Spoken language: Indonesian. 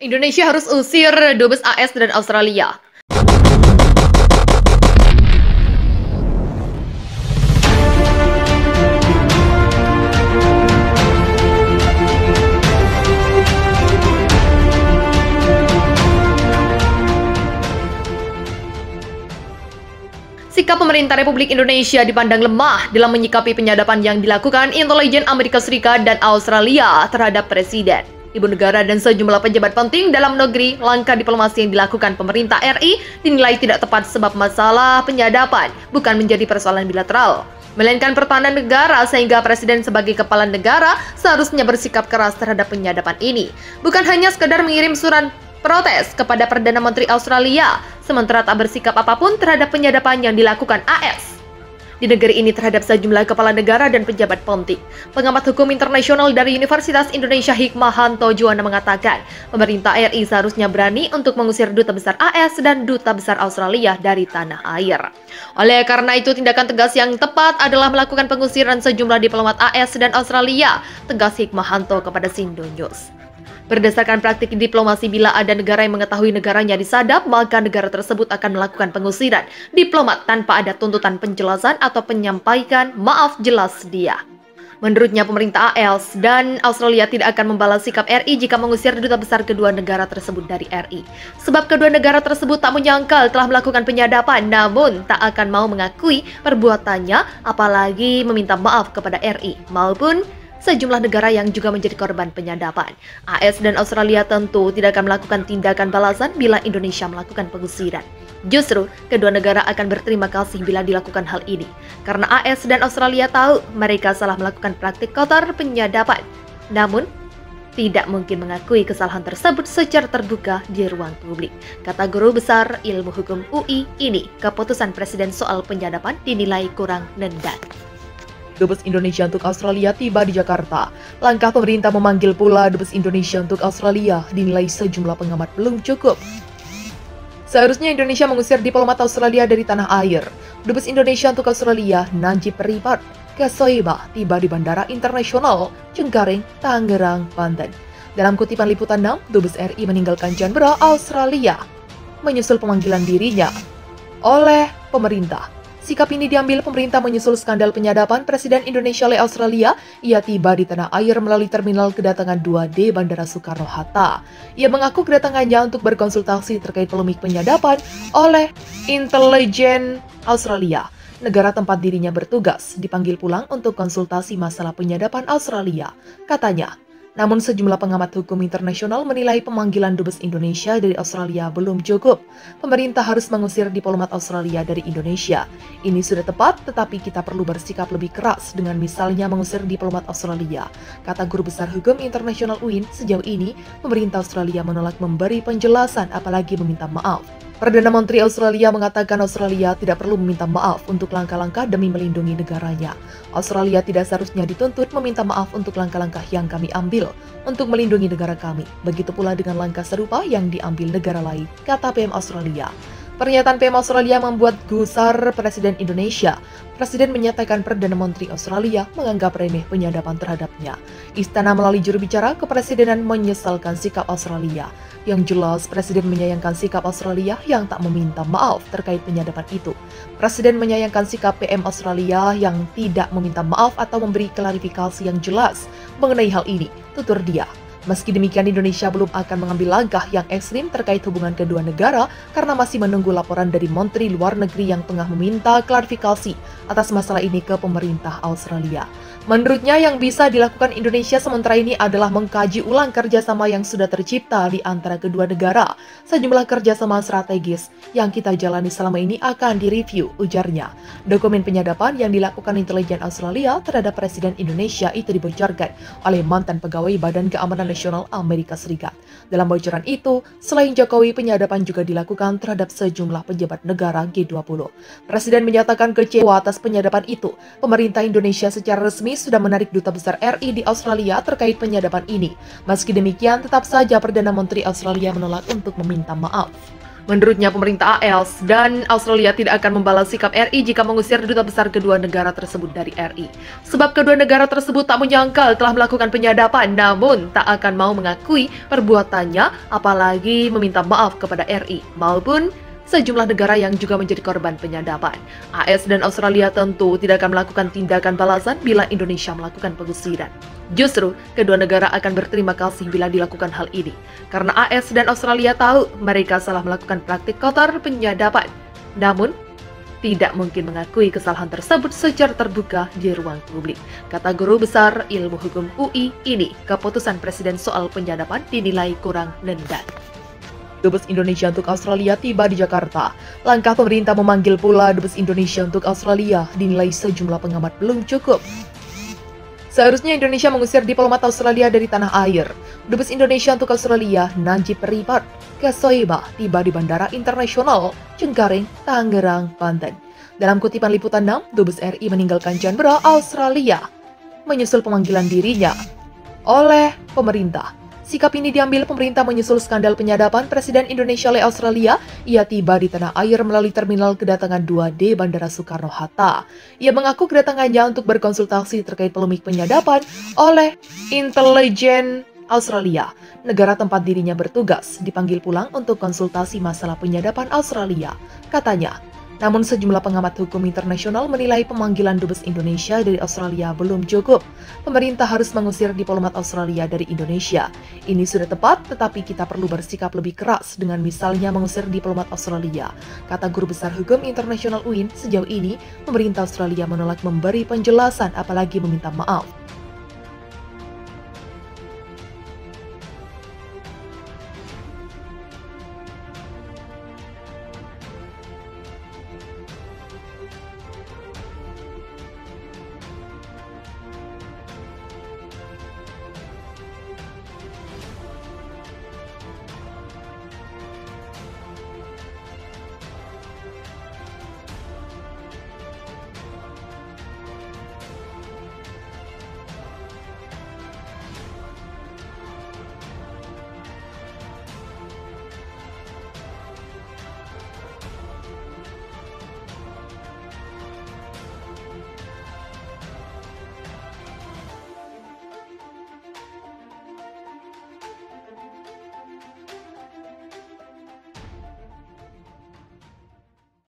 Indonesia harus usir dubes AS dan Australia. Sikap pemerintah Republik Indonesia dipandang lemah dalam menyikapi penyadapan yang dilakukan intelijen Amerika Serikat dan Australia terhadap Presiden, Ibu Negara, dan sejumlah pejabat penting dalam negeri. Langkah diplomasi yang dilakukan pemerintah RI dinilai tidak tepat sebab masalah penyadapan bukan menjadi persoalan bilateral, melainkan pertahanan negara, sehingga Presiden sebagai kepala negara seharusnya bersikap keras terhadap penyadapan ini. Bukan hanya sekedar mengirim surat protes kepada Perdana Menteri Australia, sementara tak bersikap apapun terhadap penyadapan yang dilakukan AS di negeri ini terhadap sejumlah kepala negara dan pejabat penting. Pengamat hukum internasional dari Universitas Indonesia Hikmahanto Juwana mengatakan, pemerintah RI seharusnya berani untuk mengusir duta besar AS dan duta besar Australia dari tanah air. Oleh karena itu, tindakan tegas yang tepat adalah melakukan pengusiran sejumlah diplomat AS dan Australia, tegas Hikmahanto kepada Sindo News. Berdasarkan praktik diplomasi, bila ada negara yang mengetahui negaranya disadap, maka negara tersebut akan melakukan pengusiran diplomat tanpa ada tuntutan penjelasan atau penyampaikan maaf jelas dia. Menurutnya, pemerintah AS dan Australia tidak akan membalas sikap RI jika mengusir duta besar kedua negara tersebut dari RI. Sebab kedua negara tersebut tak menyangkal telah melakukan penyadapan, namun tak akan mau mengakui perbuatannya, apalagi meminta maaf kepada RI maupun sejumlah negara yang juga menjadi korban penyadapan. AS dan Australia tentu tidak akan melakukan tindakan balasan bila Indonesia melakukan pengusiran. Justru, kedua negara akan berterima kasih bila dilakukan hal ini, karena AS dan Australia tahu mereka salah melakukan praktik kotor penyadapan. Namun, tidak mungkin mengakui kesalahan tersebut secara terbuka di ruang publik. Kata Guru Besar Ilmu Hukum UI ini, keputusan Presiden soal penyadapan dinilai kurang nendang. Dubes Indonesia untuk Australia tiba di Jakarta. Langkah pemerintah memanggil pula Dubes Indonesia untuk Australia dinilai sejumlah pengamat belum cukup. Seharusnya Indonesia mengusir diplomat Australia dari tanah air. Dubes Indonesia untuk Australia, Najib Ribat Kesoeba, tiba di Bandara Internasional Cengkareng, Tangerang, Banten. Dalam kutipan Liputan 6, Dubes RI meninggalkan Canberra, Australia, menyusul pemanggilan dirinya oleh pemerintah. Sikap ini diambil pemerintah menyusul skandal penyadapan Presiden Indonesia oleh Australia. Ia tiba di tanah air melalui terminal kedatangan 2D Bandara Soekarno-Hatta. Ia mengaku kedatangannya untuk berkonsultasi terkait polemik penyadapan oleh intelijen Australia. Negara tempat dirinya bertugas dipanggil pulang untuk konsultasi masalah penyadapan Australia, katanya. Namun sejumlah pengamat hukum internasional menilai pemanggilan Dubes Indonesia dari Australia belum cukup. Pemerintah harus mengusir diplomat Australia dari Indonesia. Ini sudah tepat, tetapi kita perlu bersikap lebih keras dengan misalnya mengusir diplomat Australia. Kata Guru Besar Hukum Internasional UIN, sejauh ini pemerintah Australia menolak memberi penjelasan apalagi meminta maaf. Perdana Menteri Australia mengatakan Australia tidak perlu meminta maaf untuk langkah-langkah demi melindungi negaranya. Australia tidak seharusnya dituntut meminta maaf untuk langkah-langkah yang kami ambil untuk melindungi negara kami. Begitu pula dengan langkah serupa yang diambil negara lain, kata PM Australia. Pernyataan PM Australia membuat gusar Presiden Indonesia. Presiden menyatakan Perdana Menteri Australia menganggap remeh penyadapan terhadapnya. Istana melalui juru bicara kepresidenan menyesalkan sikap Australia. Yang jelas, Presiden menyayangkan sikap Australia yang tak meminta maaf terkait penyadapan itu. Presiden menyayangkan sikap PM Australia yang tidak meminta maaf atau memberi klarifikasi yang jelas mengenai hal ini, tutur dia. Meski demikian, Indonesia belum akan mengambil langkah yang ekstrim terkait hubungan kedua negara karena masih menunggu laporan dari Menteri Luar Negeri yang tengah meminta klarifikasi atas masalah ini ke pemerintah Australia. Menurutnya, yang bisa dilakukan Indonesia sementara ini adalah mengkaji ulang kerjasama yang sudah tercipta di antara kedua negara. Sejumlah kerjasama strategis yang kita jalani selama ini akan direview, ujarnya. Dokumen penyadapan yang dilakukan intelijen Australia terhadap Presiden Indonesia itu dibocorkan oleh mantan pegawai Badan Keamanan Nasional Amerika Serikat. Dalam bocoran itu, selain Jokowi, penyadapan juga dilakukan terhadap sejumlah pejabat negara G20. Presiden menyatakan kecewa atas penyadapan itu. Pemerintah Indonesia secara resmi sudah menarik duta besar RI di Australia terkait penyadapan ini. Meski demikian, tetap saja Perdana Menteri Australia menolak untuk meminta maaf. Menurutnya, pemerintah AS dan Australia tidak akan membalas sikap RI jika mengusir duta besar kedua negara tersebut dari RI. Sebab kedua negara tersebut tak menyangkal telah melakukan penyadapan, namun tak akan mau mengakui perbuatannya, apalagi meminta maaf kepada RI maupun sejumlah negara yang juga menjadi korban penyadapan. AS dan Australia tentu tidak akan melakukan tindakan balasan bila Indonesia melakukan pengusiran. Justru, kedua negara akan berterima kasih bila dilakukan hal ini, karena AS dan Australia tahu mereka salah melakukan praktik kotor penyadapan. Namun, tidak mungkin mengakui kesalahan tersebut secara terbuka di ruang publik. Kata Guru Besar Ilmu Hukum UI ini, keputusan Presiden soal penyadapan dinilai kurang nendang. Dubes Indonesia untuk Australia tiba di Jakarta. Langkah pemerintah memanggil pula Dubes Indonesia untuk Australia dinilai sejumlah pengamat belum cukup. Seharusnya Indonesia mengusir diplomat Australia dari tanah air. Dubes Indonesia untuk Australia, Najib Ribat Kesoeba, tiba di Bandara Internasional Cengkareng, Tangerang, Banten. Dalam kutipan Liputan 6, Dubes RI meninggalkan Canberra, Australia, menyusul pemanggilan dirinya oleh pemerintah. Sikap ini diambil pemerintah menyusul skandal penyadapan Presiden Indonesia oleh Australia. Ia tiba di tanah air melalui terminal kedatangan 2D Bandara Soekarno-Hatta. Ia mengaku kedatangannya untuk berkonsultasi terkait polemik penyadapan oleh intelijen Australia. Negara tempat dirinya bertugas dipanggil pulang untuk konsultasi masalah penyadapan Australia, katanya. Namun sejumlah pengamat hukum internasional menilai pemanggilan Dubes Indonesia dari Australia belum cukup. Pemerintah harus mengusir diplomat Australia dari Indonesia. Ini sudah tepat, tetapi kita perlu bersikap lebih keras dengan misalnya mengusir diplomat Australia. Kata Guru Besar Hukum Internasional UIN, sejauh ini pemerintah Australia menolak memberi penjelasan apalagi meminta maaf.